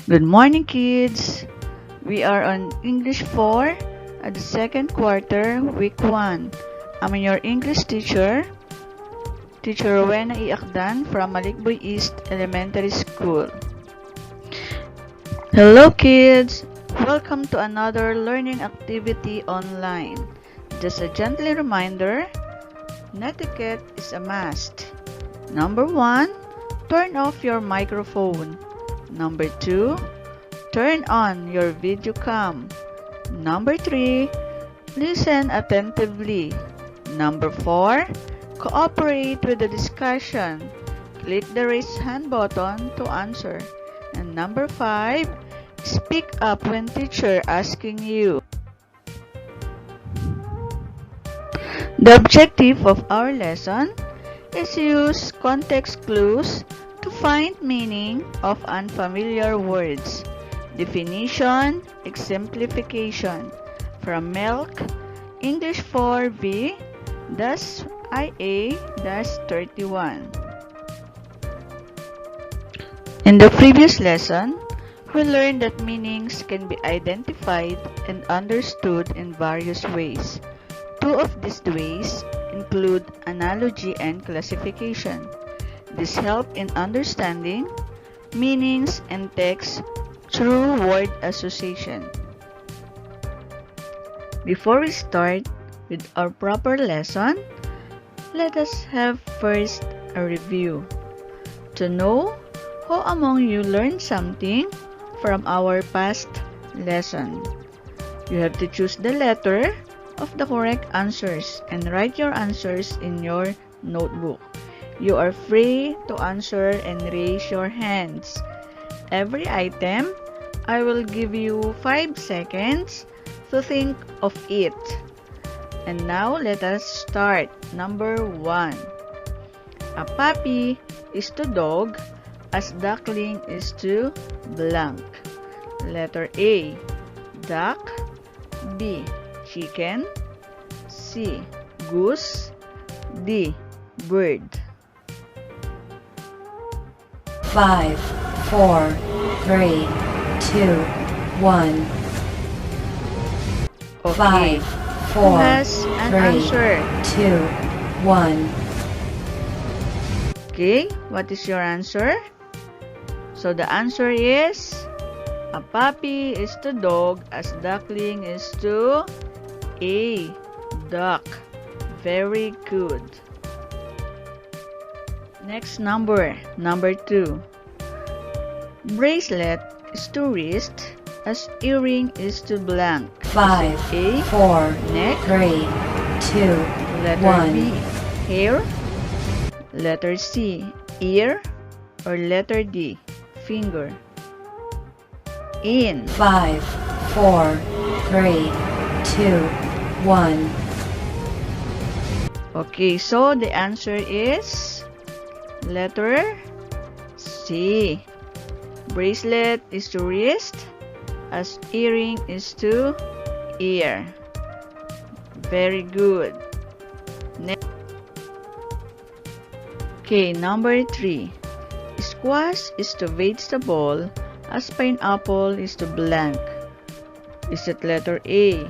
Good morning, kids! We are on English 4 at the second quarter, week 1. I'm your English teacher, Teacher Rowena Acdan from Malikboy East Elementary School. Hello, kids! Welcome to another learning activity online. Just a gentle reminder, Netiquette is a must. Number 1, turn off your microphone. Number 2, turn on your video cam. Number 3, listen attentively. Number 4, cooperate with the discussion. Click the raise hand button to answer. And number 5, speak up when teacher asking you. The objective of our lesson is use context clues to find meaning of unfamiliar words. Definition, exemplification. From Milk, English 4B, IA-31. In the previous lesson, we learned that meanings can be identified and understood in various ways. Two of these ways include analogy and classification. This helps in understanding meanings and text through word association. Before we start with our proper lesson, let us have first a review. To know who among you learned something from our past lesson, you have to choose the letter of the correct answers and write your answers in your notebook. You are free to answer and raise your hands. Every item, I will give you 5 seconds to think of it. And now let us start. Number 1. A puppy is to dog as duckling is to blank. Letter A, duck. B, chicken. C, goose. D, bird. 5, 4, 3, 2, 1. Okay. 5, Who 4, has an 3, answer? 2, 1. Okay, what is your answer? So the answer is, a puppy is to dog as duckling is to a duck. Very good. Next number 2. Bracelet is to wrist as earring is to blank. 5, A, 4, neck. 3, 2, Letter 1. B, hair. Letter C, ear. Or letter D, finger. In. 5, 4, 3, 2, 1. Okay, so the answer is letter C. Bracelet is to wrist as earring is to ear. Very good. Next. Okay, number 3. Squash is to vegetable as pineapple is to blank. Is it letter A,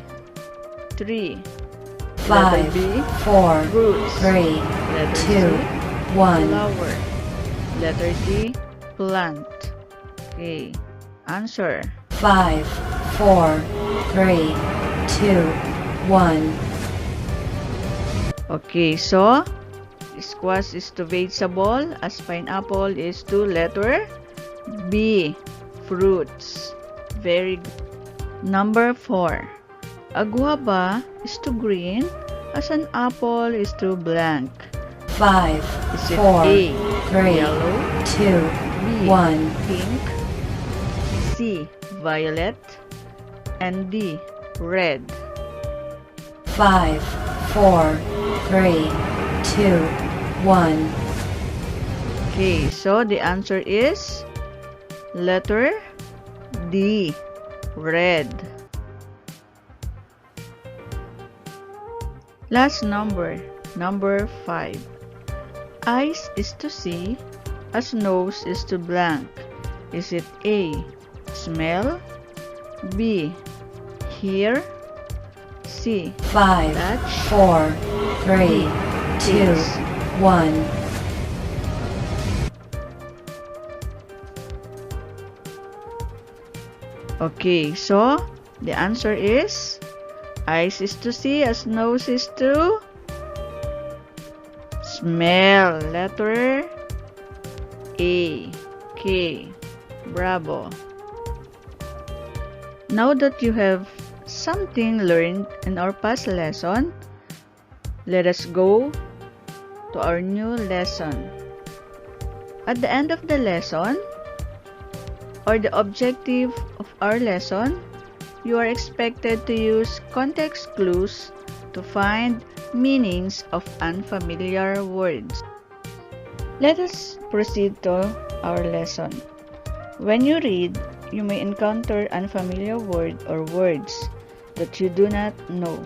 3? Letter 5, B, 4, fruits. 3, Letter 2, C, 1. flower. Letter D, plant. Okay, answer. 5, 4, 3, 2, 1. Okay, so squash is to vegetable as pineapple is to letter B, fruits. Very good. Number 4. A guava is to green as an apple is to blank. 5, Is it 4, A, 3, yellow. 2, B, 1. pink. C, violet. And D, red. 5, 4, 3, 2, 1. Okay, so the answer is letter D, red. Last number 5. Eyes is to see as nose is to blank. Is it A, Smell. B. Hear. C. 5, Touch. 4, 3, 2, Taste. 1. Okay, so the answer is eyes is to see as nose is to smell. Letter A. Okay, bravo. Now that you have something learned in our past lesson, let us go to our new lesson. At the end of the lesson, or the objective of our lesson, you are expected to use context clues to find meanings of unfamiliar words. Let us proceed to our lesson. When you read, you may encounter unfamiliar word or words that you do not know.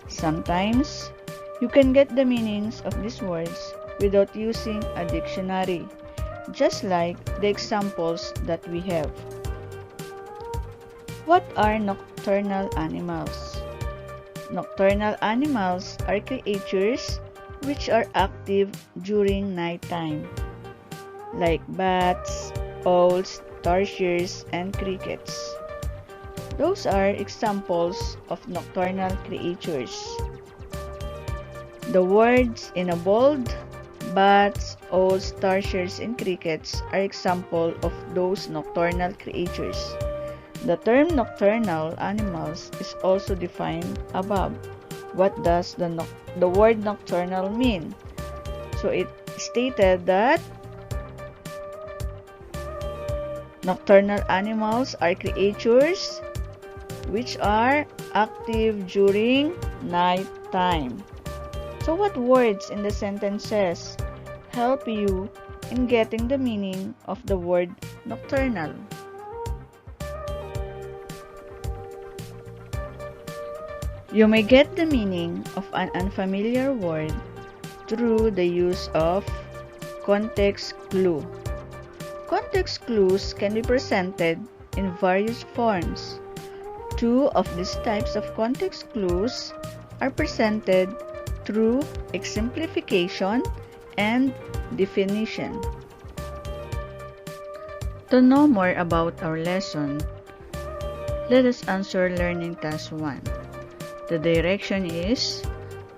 Sometimes, you can get the meanings of these words without using a dictionary, just like the examples that we have. What are nocturnal animals? Nocturnal animals are creatures which are active during nighttime, like bats, owls, tarsiers, and crickets. Those are examples of nocturnal creatures. The words in a bold, bats, owls, tarsiers, and crickets are examples of those nocturnal creatures. The term nocturnal animals is also defined above. What does the word nocturnal mean? So it stated that nocturnal animals are creatures which are active during night time. So what words in the sentences help you in getting the meaning of the word nocturnal? You may get the meaning of an unfamiliar word through the use of context clue. Context clues can be presented in various forms. Two of these types of context clues are presented through exemplification and definition. To know more about our lesson, let us answer Learning Task 1. The direction is,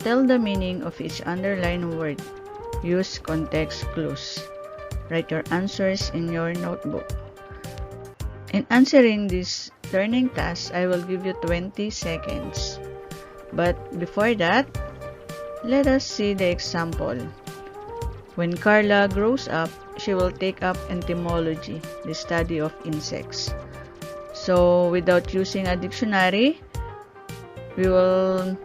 tell the meaning of each underlined word. Use context clues. Write your answers in your notebook. In answering this learning task, I will give you 20 seconds. But before that, let us see the example. When Carla grows up, she will take up entomology, the study of insects. So, without using a dictionary, we will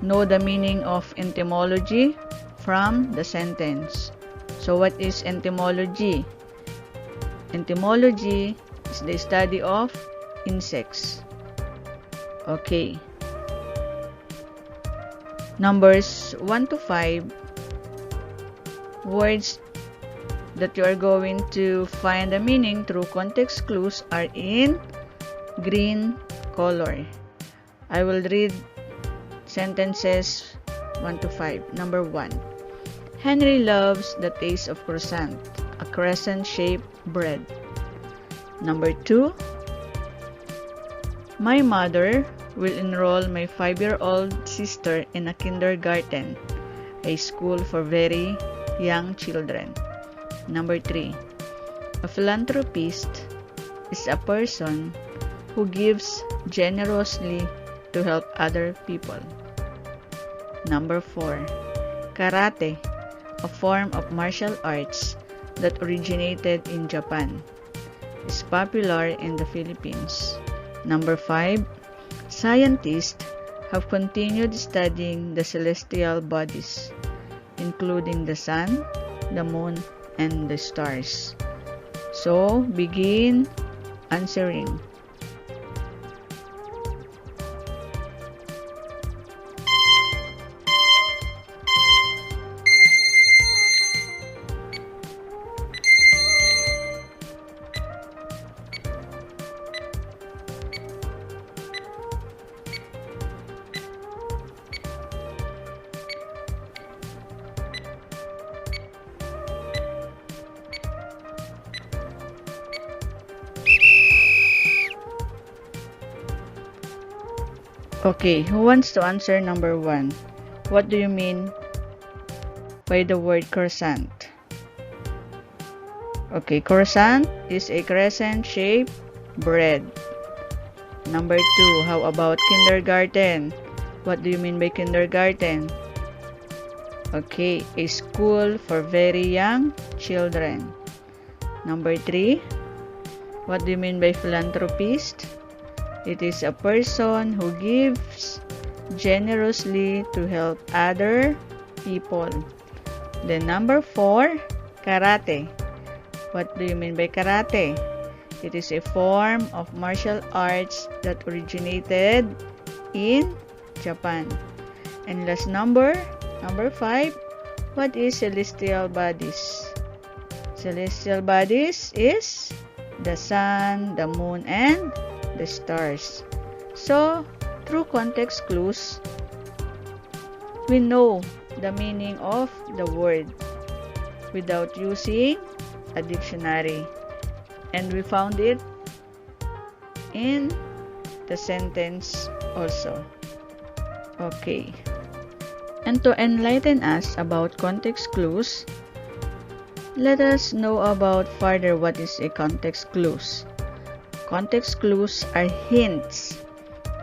know the meaning of entomology from the sentence. So, what is entomology? Entomology is the study of insects. Okay. Numbers 1 to 5, words that you are going to find the meaning through context clues are in green color. I will read sentences 1 to 5. Number 1. Henry loves the taste of croissant, a crescent-shaped bread. Number 2. My mother will enroll my 5-year-old sister in a kindergarten, a school for very young children. Number 3. A philanthropist is a person who gives generously to help other people. Number 4. Karate, a form of martial arts that originated in Japan, is popular in the Philippines. Number 5. Scientists have continued studying the celestial bodies, including the sun, the moon, and the stars. So, begin answering. Okay, who wants to answer number 1? What do you mean by the word croissant? Okay, croissant is a crescent-shaped bread. Number 2, how about kindergarten? What do you mean by kindergarten? Okay, a school for very young children. Number 3, what do you mean by philanthropist? It is a person who gives generously to help other people. Then number 4, karate. What do you mean by karate? It is a form of martial arts that originated in Japan. And last number 5, what is celestial bodies? Celestial bodies is the sun, the moon, and the stars. So, through context clues, we know the meaning of the word without using a dictionary. And we found it in the sentence also. Okay. And to enlighten us about context clues, let us know about further what is a context clues. Context clues are hints,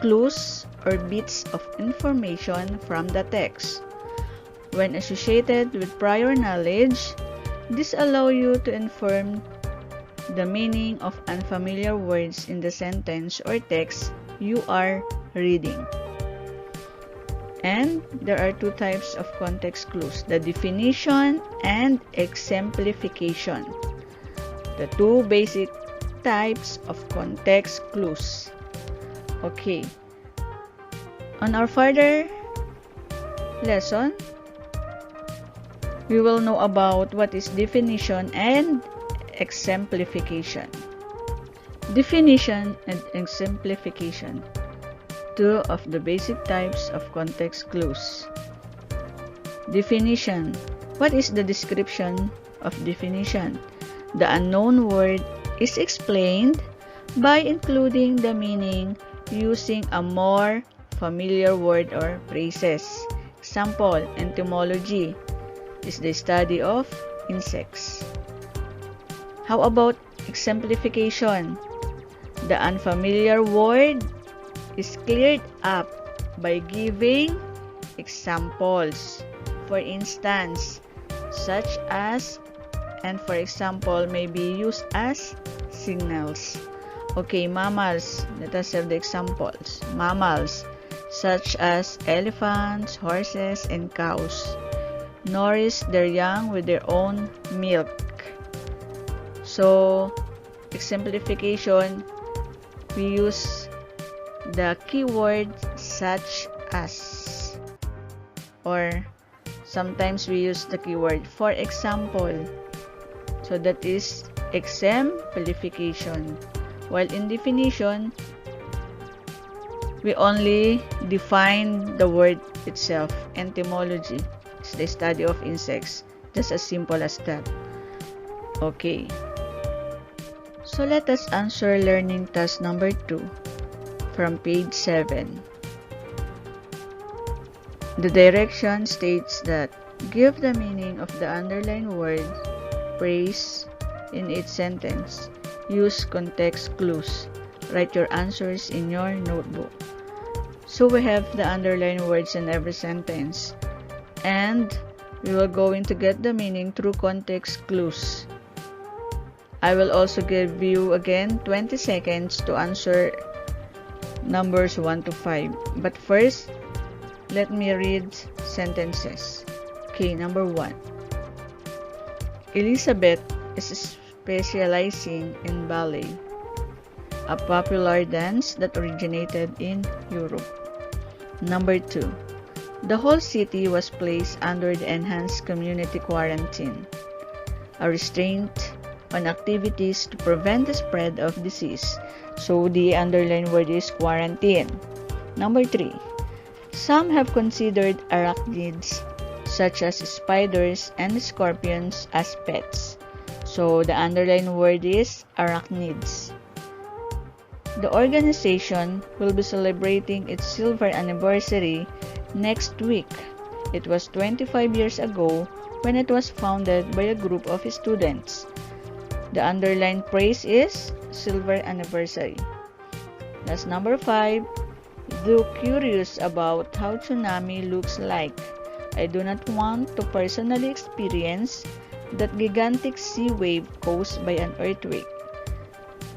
clues, or bits of information from the text. When associated with prior knowledge, this allows you to inform the meaning of unfamiliar words in the sentence or text you are reading. And there are 2 types of context clues, the definition and exemplification. The 2 basic types of context clues. Okay. On our further lesson, we will know about what is definition and exemplification. Definition and exemplification, 2 of the basic types of context clues. Definition. What is the description of definition? The unknown word is explained by including the meaning using a more familiar word or phrases. Example, entomology is the study of insects. How about exemplification? The unfamiliar word is cleared up by giving examples. For instance, such as, and for example, may be used as signals. Okay, mammals. Let us have the examples. Mammals, such as elephants, horses, and cows, nourish their young with their own milk. So, exemplification, we use the keyword such as, or sometimes we use the keyword for example. So that is exemplification. While in definition, we only define the word itself. Entomology is the study of insects. Just as simple as that. Okay. So let us answer learning task number 2 from page 7. The direction states that give the meaning of the underlined word, phrase in each sentence. Use context clues. Write your answers in your notebook. So we have the underlined words in every sentence. And we will going to get the meaning through context clues. I will also give you again 20 seconds to answer numbers 1 to 5. But first, let me read sentences. Okay, number 1. Elizabeth is specializing in ballet, a popular dance that originated in Europe. Number 2. The whole city was placed under the enhanced community quarantine, a restraint on activities to prevent the spread of disease. So the underlined word is quarantine. Number 3. Some have considered arachnids such as spiders and scorpions as pets. So the underlined word is arachnids. The organization will be celebrating its silver anniversary next week. It was 25 years ago when it was founded by a group of students. The underlined phrase is silver anniversary. That's number 5. Do curious about how tsunami looks like. I do not want to personally experience that gigantic sea wave caused by an earthquake.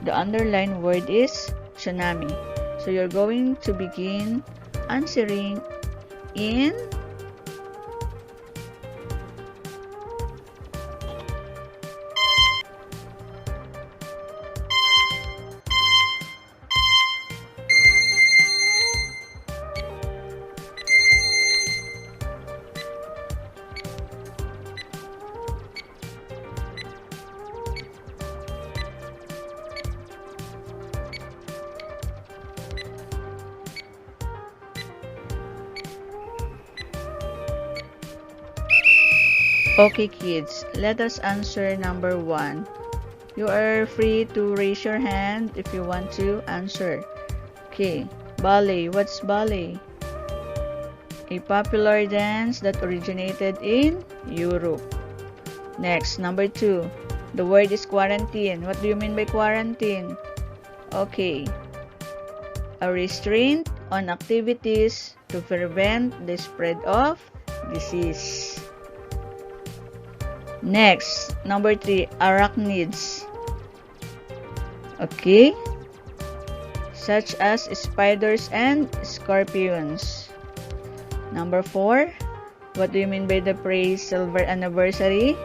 The underlined word is tsunami. So you're going to begin answering in Okay kids, let us answer number 1. You are free to raise your hand if you want to answer. Okay, ballet. What's ballet? A popular dance that originated in Europe. Next, number 2. The word is quarantine. What do you mean by quarantine? Okay, a restraint on activities to prevent the spread of disease. Next, number 3, arachnids. Okay, such as spiders and scorpions. Number 4, what do you mean by the phrase silver anniversary?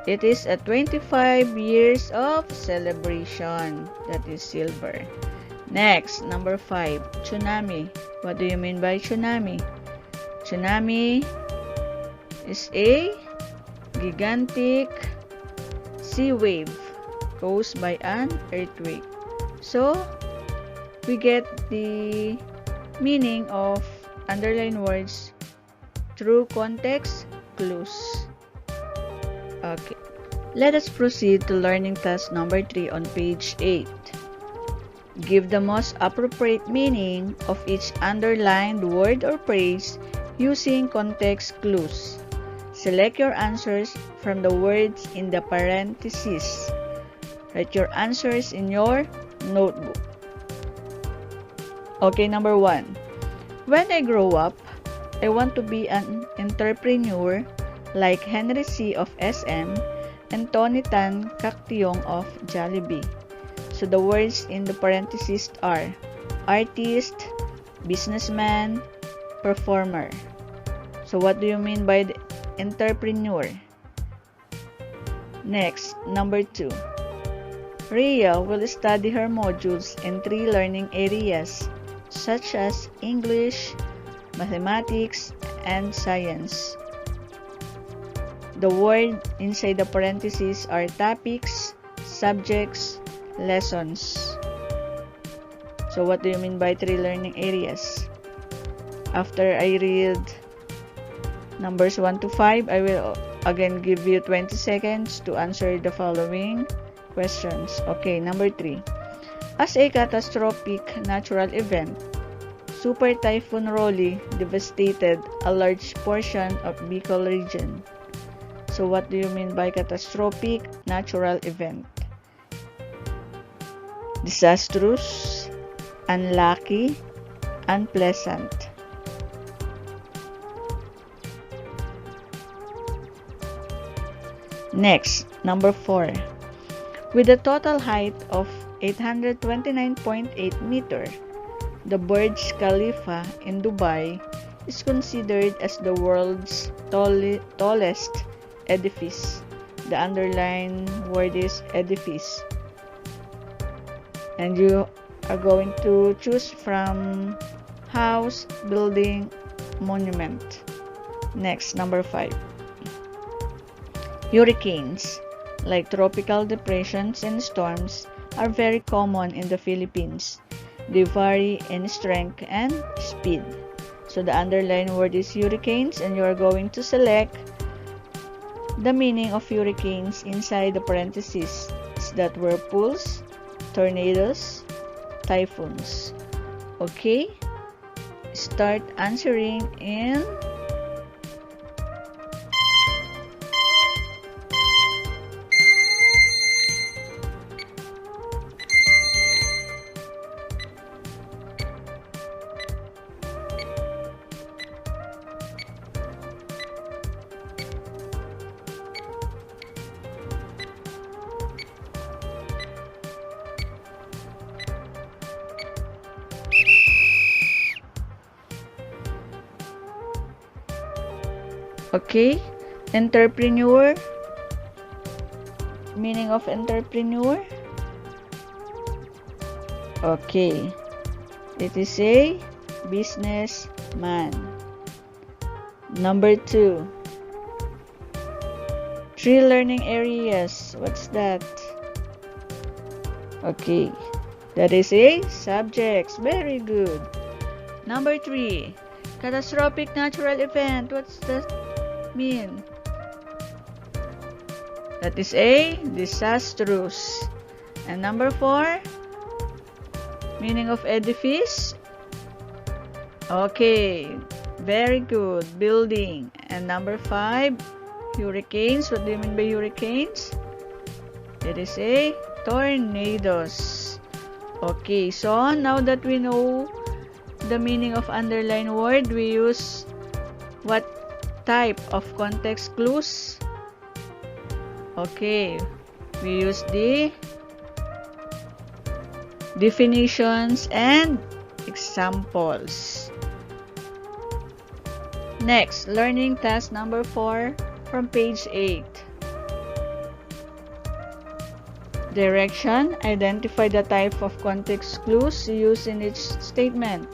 It is a 25 years of celebration. That is silver. Next, number 5, tsunami. What do you mean by tsunami? Tsunami is a gigantic sea wave caused by an earthquake. So, we get the meaning of underlined words through context clues. Okay. Let us proceed to learning task number 3 on page 8. Give the most appropriate meaning of each underlined word or phrase using context clues. Select your answers from the words in the parentheses. Write your answers in your notebook. Okay, number 1. When I grow up, I want to be an entrepreneur like Henry C. of SM and Tony Tan Cactiong of Jollibee. So the words in the parentheses are artist, businessman, performer. So what do you mean by the entrepreneur? Next, number 2. Rhea will study her modules in 3 learning areas such as English, mathematics, and science. The word inside the parentheses are topics, subjects, lessons. So what do you mean by 3 learning areas? After I read numbers 1 to 5, I will again give you 20 seconds to answer the following questions. Okay, number 3. As a catastrophic natural event, Super Typhoon Rolly devastated a large portion of Bicol region. So what do you mean by catastrophic natural event? Disastrous, unlucky, unpleasant. Next, number 4. With a total height of 829.8 meter, the Burj Khalifa in Dubai is considered as the world's tallest edifice. The underlined word is edifice. And you are going to choose from house, building, monument. Next, number 5. Hurricanes, like tropical depressions and storms, are very common in the Philippines. They vary in strength and speed. So the underlined word is hurricanes, and you are going to select the meaning of hurricanes inside the parentheses. Is that whirlpools, tornadoes, typhoons. Okay? Start answering in okay, entrepreneur. Meaning of entrepreneur? Okay, it is a businessman. Number 2, 3 learning areas. What's that? Okay, that is a subjects. Very good. Number 3, catastrophic natural event. What's that mean? That is a disastrous. And number 4, meaning of edifice. Okay, very good. Building. And number 5, hurricanes. What do you mean by hurricanes? It is a tornadoes. Okay, so now that we know the meaning of underline word, we use what type of context clues? Okay, we use the definitions and examples. Next, learning task number 4 from page 8. Direction. Identify the type of context clues used in each statement.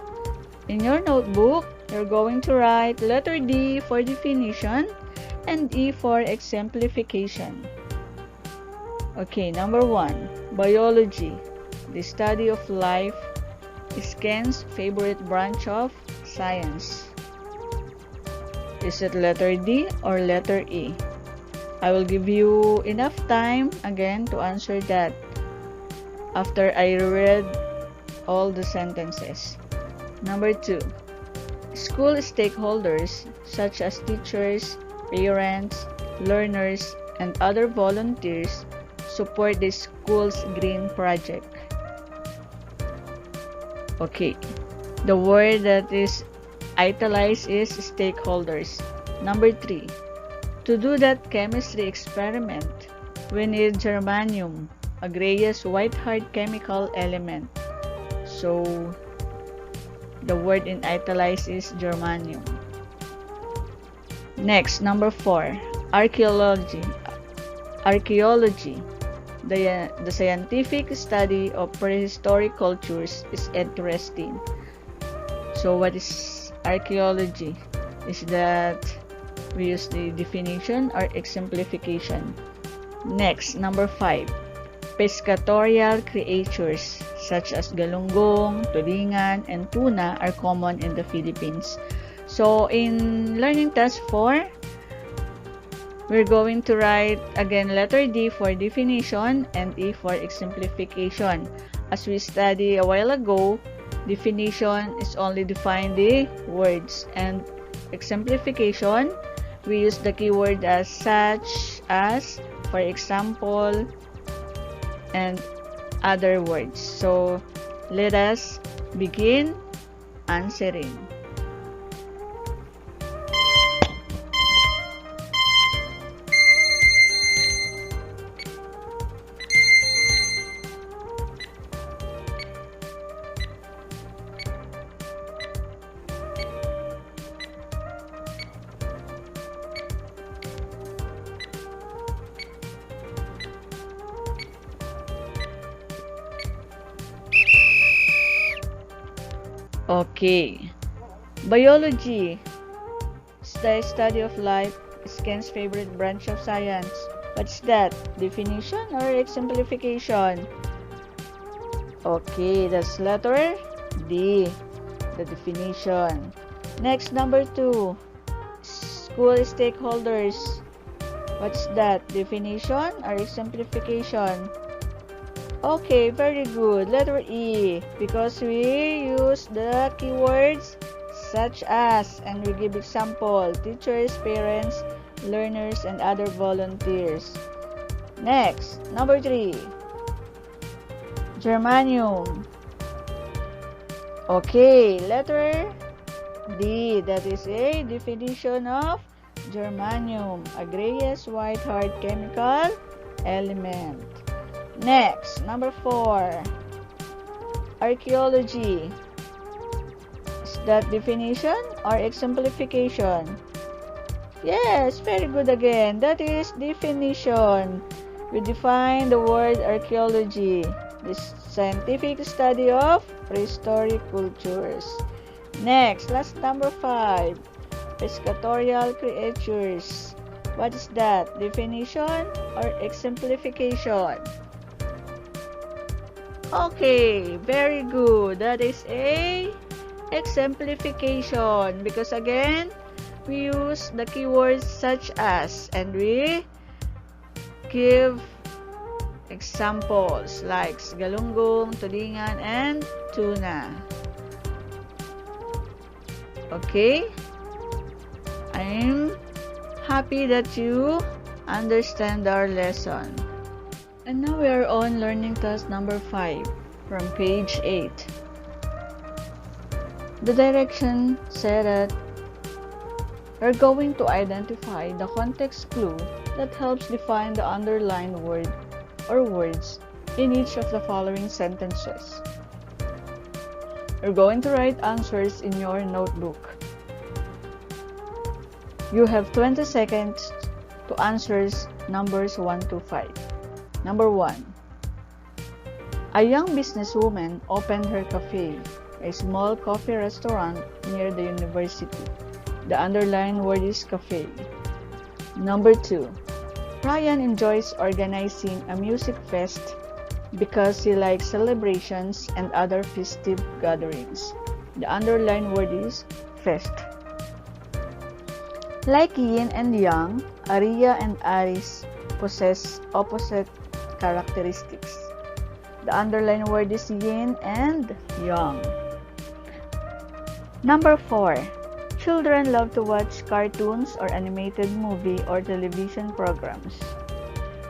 In your notebook, you're going to write letter D for definition and E for exemplification. Okay, number 1, biology. The study of life is Ken's favorite branch of science. Is it letter D or letter E? I will give you enough time again to answer that after I read all the sentences. Number 2, school stakeholders such as teachers, parents, learners, and other volunteers support the school's green project. Okay, the word that is italicized is stakeholders. Number 3, to do that chemistry experiment, we need germanium, a grayish-white hard chemical element. So, the word in italicized is germanium. Next, number 4, archaeology. Archaeology, the scientific study of prehistoric cultures, is interesting. So, what is archaeology? Is that we use the definition or exemplification. Next, number 5, pescatorial creatures such as galunggong, tulingan, and tuna are common in the Philippines. So, in learning task 4, we're going to write again letter D for definition and E for exemplification. As we studied a while ago, definition is only define the words, and exemplification, we use the keyword as such as, for example, and other words. So, let us begin answering. Okay. Biology. The study of life is Ken's favorite branch of science. What's that? Definition or exemplification? Okay, that's letter D, the definition. Next, number 2. School stakeholders. What's that? Definition or exemplification? Okay, very good. Letter E, because we use the keywords such as, and we give example, teachers, parents, learners, and other volunteers. Next, number 3, germanium. Okay, letter D, that is a definition of germanium, a grayish white hard chemical element. Next, number 4, archaeology. Is that definition or exemplification? Yes, very good again. That is definition. We define the word archaeology, the scientific study of prehistoric cultures. Next, last number 5, piscatorial creatures. What is that? Definition or exemplification? Okay, very good. That is a exemplification because again, we use the keywords such as and we give examples like galunggong, tulingan, and tuna. Okay? I'm happy that you understand our lesson. And now we are on learning task number 5 from page 8. The direction said that we're going to identify the context clue that helps define the underlined word or words in each of the following sentences. You're going to write answers in your notebook. You have 20 seconds to answer numbers 1 to 5. Number 1. A young businesswoman opened her cafe, a small coffee restaurant near the university. The underlined word is cafe. Number 2. Ryan enjoys organizing a music fest because he likes celebrations and other festive gatherings. The underlined word is fest. Like yin and yang, Aria and Aris possess opposite characteristics. The underlined word is yin and yang. Number 4. Children love to watch cartoons or animated movie or television programs.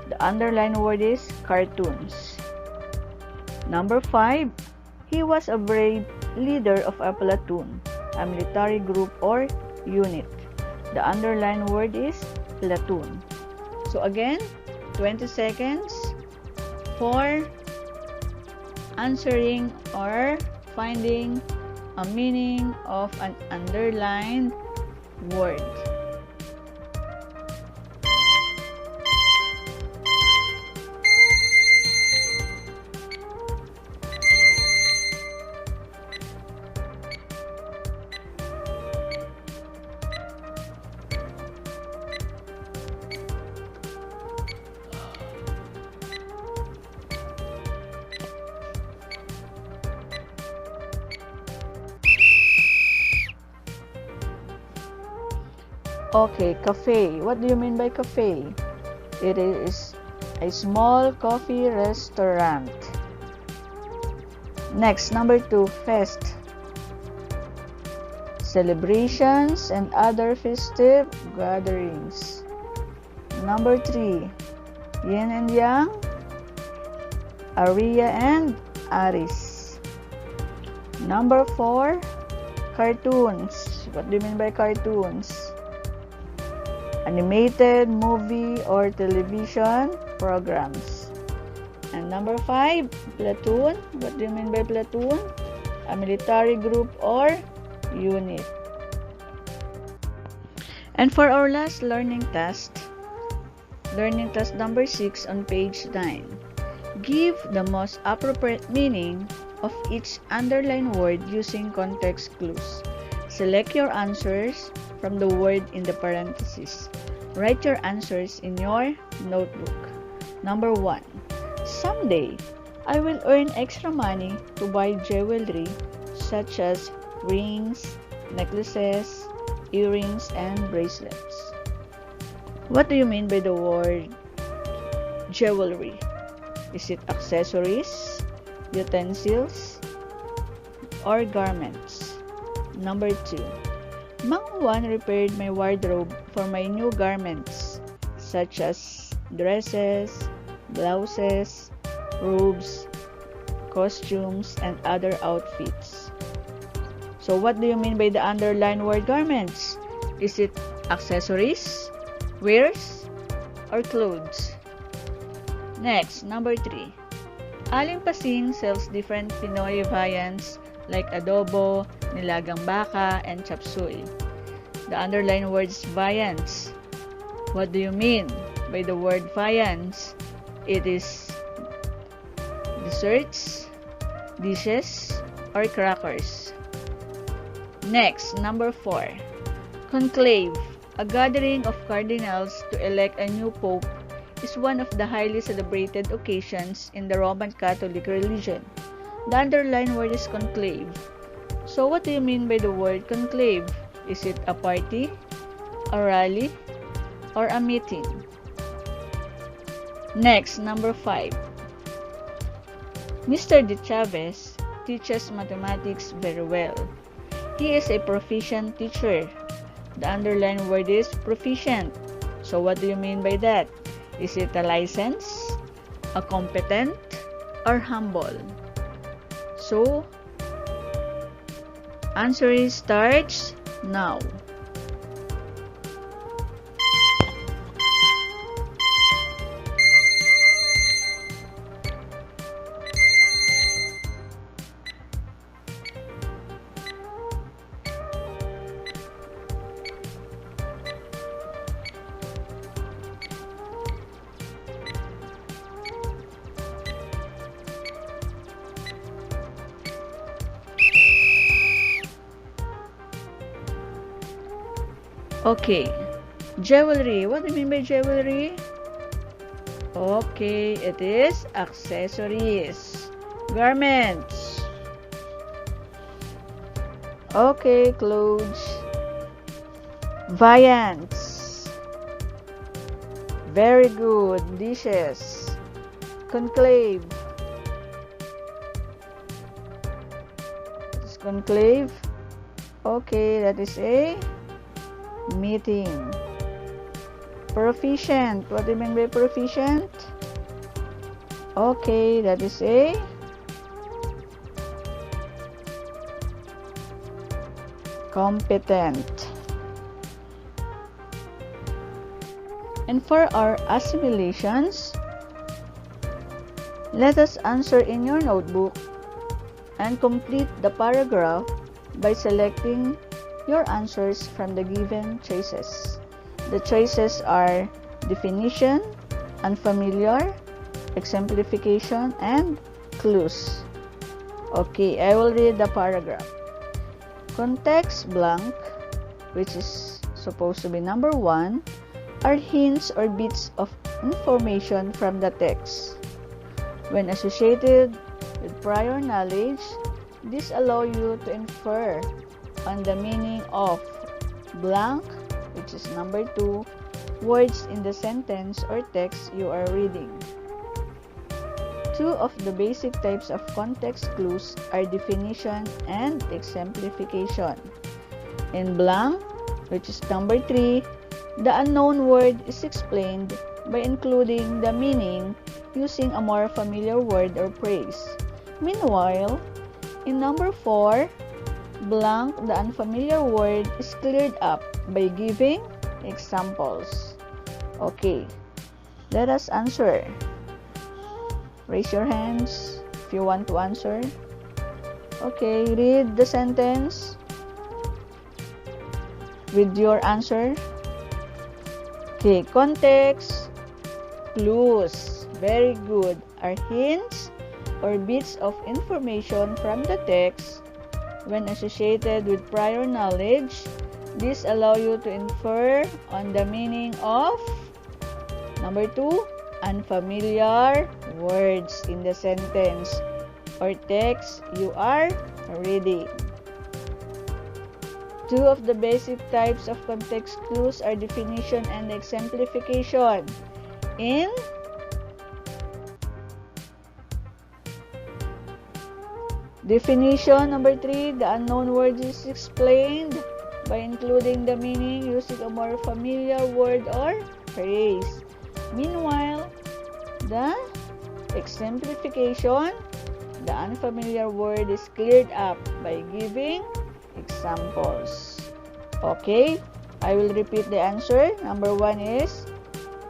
The underlined word is cartoons. Number 5. He was a brave leader of a platoon, a military group or unit. The underlined word is platoon. So again, 20 seconds for answering or finding a meaning of an underlined word. Okay, cafe. What do you mean by cafe? It is a small coffee restaurant. Next, number 2, fest. Celebrations and other festive gatherings. Number 3, yin and yang, Aria and Aris. Number 4, cartoons. What do you mean by cartoons? Animated movie or television programs. And number 5, platoon. What do you mean by platoon? A military group or unit. And for our last learning task number 6 on page 9. Give the most appropriate meaning of each underlined word using context clues. Select your answers from the word in the parentheses. Write your answers in your notebook. Number 1. Someday, I will earn extra money to buy jewelry such as rings, necklaces, earrings, and bracelets. What do you mean by the word jewelry? Is it accessories, utensils, or garments? Number 2. Mang Juan repaired my wardrobe for my new garments, such as dresses, blouses, robes, costumes, and other outfits. So what do you mean by the underlined word garments? Is it accessories, wares, or clothes? Next, number 3. Aling Pasing sells different Pinoy viands like adobo, nilagang baka, and chop suey. The underlined word is viands. What do you mean by the word viands? It is desserts, dishes, or crackers. Next, number 4. Conclave, a gathering of cardinals to elect a new pope, is one of the highly celebrated occasions in the Roman Catholic religion. The underlined word is conclave. So what do you mean by the word conclave? Is it a party, a rally, or a meeting? Next, number 5. Mr. De Chavez teaches mathematics very well. He is a proficient teacher. The underlined word is proficient. So what do you mean by that? Is it a license, a competent, or humble? So, answer starts now. Okay, jewelry. What do you mean by jewelry? Okay, it is accessories. Garments. Okay, clothes. Viands. Very good. Dishes. Conclave. It's conclave. Okay, that is a meeting. Proficient. What do you mean by proficient? Okay, that is a competent. And for our assimilations, let us answer in your notebook and complete the paragraph by selecting your answers from the given choices. The choices are definition, unfamiliar, exemplification, and clues. Okay, I will read the paragraph. Context blank, which is supposed to be number 1, are hints or bits of information from the text. When associated with prior knowledge, this allows you to infer on the meaning of blank, which is number 2, words in the sentence or text you are reading. 2 of the basic types of context clues are definition and exemplification. In blank, which is number 3, the unknown word is explained by including the meaning using a more familiar word or phrase. Meanwhile, in number 4, blank, the unfamiliar word is cleared up by giving examples. Okay, let us answer. Raise your hands if you want to answer. Okay, read the sentence with your answer. Okay, context, clues, very good, are hints or bits of information from the text. When associated with prior knowledge, this allows you to infer on the meaning of number 2, unfamiliar words in the sentence or text you are reading. 2 of the basic types of context clues are definition and exemplification. In Definition number 3, the unknown word is explained by including the meaning using a more familiar word or phrase. Meanwhile, the exemplification, the unfamiliar word is cleared up by giving examples. Okay, I will repeat the answer. Number 1 is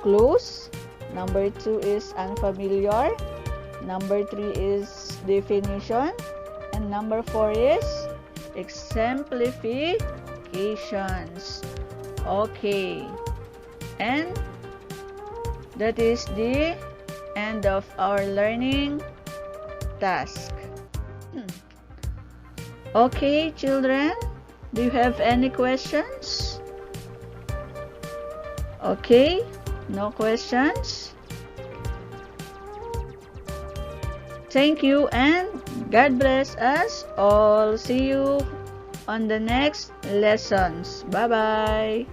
clues. Number 2 is unfamiliar. Number 3 is definition. And number 4 is exemplifications. Okay. And that is the end of our learning task. Okay, children, do you have any questions? Okay, no questions? Thank you and God bless us all. See you on the next lessons. Bye-bye.